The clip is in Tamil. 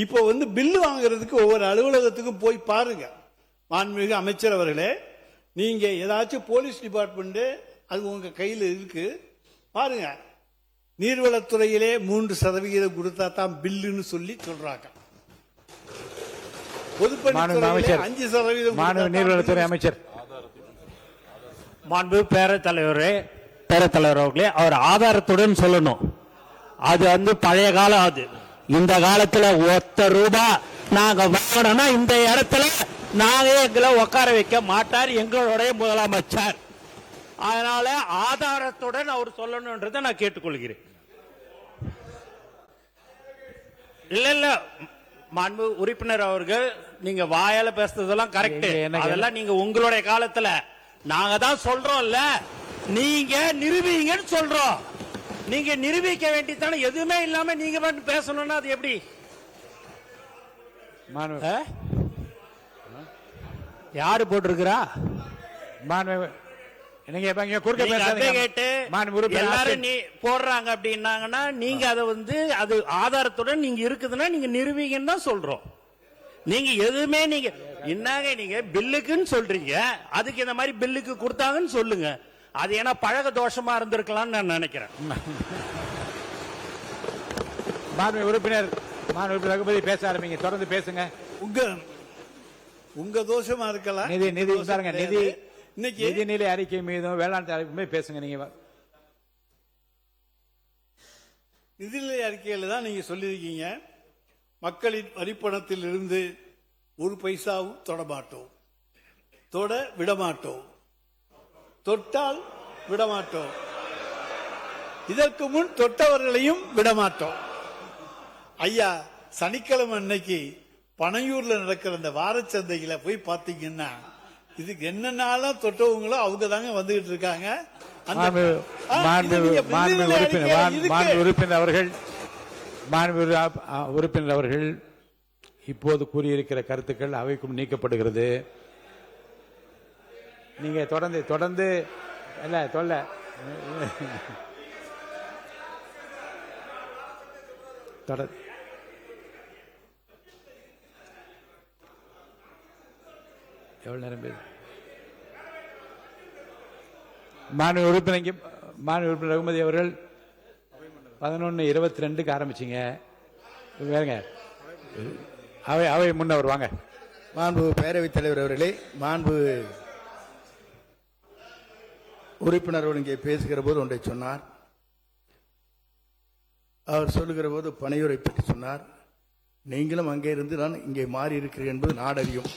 இப்போ பில்லு வாங்குறதுக்கு ஒவ்வொரு அலுவலகத்துக்கும் போய் பாருங்க. மாண்புமிகு அமைச்சர் அவர்களே, நீங்க ஏதாச்சும் போலீஸ் டிபார்ட்மெண்ட் அது உங்க கையில் இருக்கு பாருங்க. நீர்வளத்துறையிலே 3% கொடுத்தா தான் பில்லுன்னு சொல்லி சொல்றாங்க. பொதுப்பணித்துறையிலே 5% நீர்வளத்துறை அமைச்சர் மாண்பு பேரத்தலைவர் அவர்களே, அவர் ஆதாரத்துடன் சொல்லணும். அது பழைய காலம். அது இந்த காலத்துல ₹1 நாங்க வாங்கணும்னா இந்த இடத்துல நாங்க எங்களை உட்கார வைக்க மாட்டார் எங்களுடைய முதலமைச்சர். அதனால ஆதாரத்துடன் அவர் சொல்லணும்ன்றதை நான் கேட்டுக்கொள்கிறேன். இல்ல மாண்பு உறுப்பினர் அவர்கள், நீங்க வாயால பேசுறதெல்லாம் கரெக்ட். அதெல்லாம் நீங்க உங்களுடைய காலத்துல நாங்க தான் சொல்றோம்ல, நீங்க நிரூபிங்கன்னு சொல்றோம். நீங்க நிரூபிக்க வேண்டியதானே. எதுவுமே இல்லாம நீங்க மட்டும் பேசணும்னா அது எப்படி? யாரு போட்டிருக்கிறா? எல்லாரும் போடுறாங்க அப்படின்னாங்கன்னா நீங்க அதை அது ஆதாரத்துடன் நீங்க இருக்குதுன்னா நீங்க நிரூபிங்கன்னு தான் சொல்றோம். நீங்க எதுவுமே நீங்க என்னங்க நீங்க பில்லுக்குன்னு சொல்றீங்க, அதுக்கு இந்த மாதிரி பில்லுக்கு கொடுத்தாங்கன்னு சொல்லுங்க. அது ஏன்னா பழக தோஷமா இருந்திருக்கலாம்னு நான் நினைக்கிறேன். உறுப்பினர் ரகுபதி பேச ஆரம்பிங்க, தொடர்ந்து பேசுங்க. உங்க தோஷமா இருக்கலாம். நிதிநிலை அறிக்கை மீதும் வேளாண் அறிக்கை பேசுங்க. நீங்க நிதிநிலை அறிக்கையில தான் நீங்க சொல்லியிருக்கீங்க, மக்களின் வரிப்பணத்தில் இருந்து ஒரு பைசாவும் தொடமாட்டோம், தொட விடமாட்டோம், தொட்டால் விடமாட்டோம், இதற்கு முன் தொட்டவர்களையும் விடமாட்டோம். ஐயா, சனிக்கிழமை அன்னைக்கு பனையூர்ல நடக்கிற அந்த வாரச்சந்தையில போய் பாத்தீங்கன்னா இதுக்கு என்னென்னாலும் தொட்டவங்களோ அவங்க தாங்க வந்துகிட்டு இருக்காங்க. உறுப்பினர் அவர்கள் இப்போது கூறியிருக்கிற கருத்துக்கள் அவைக்கும் நீக்கப்படுகிறது. நீங்க தொடர்ந்து இல்ல தொல்ல எவ்வளவு நேரம் பேசு. மாண்பு உறுப்பினர் ரகுமதி அவர்கள் 11:22 ஆரம்பிச்சிங்க. வேறுங்க அவை முன்னவர் வாங்க. மாண்பு பேரவைத் தலைவர் அவர்களே, மாண்பு உறுப்பினர்கள் இங்கே பேசுகிற போது ஒன்றை சொன்னார். அவர் சொல்லுகிற போது பனையூரை பற்றி சொன்னார். நீங்களும் அங்கே இருந்து நான் இங்கே மாறி இருக்கிறேன் என்பது நாடறியும்.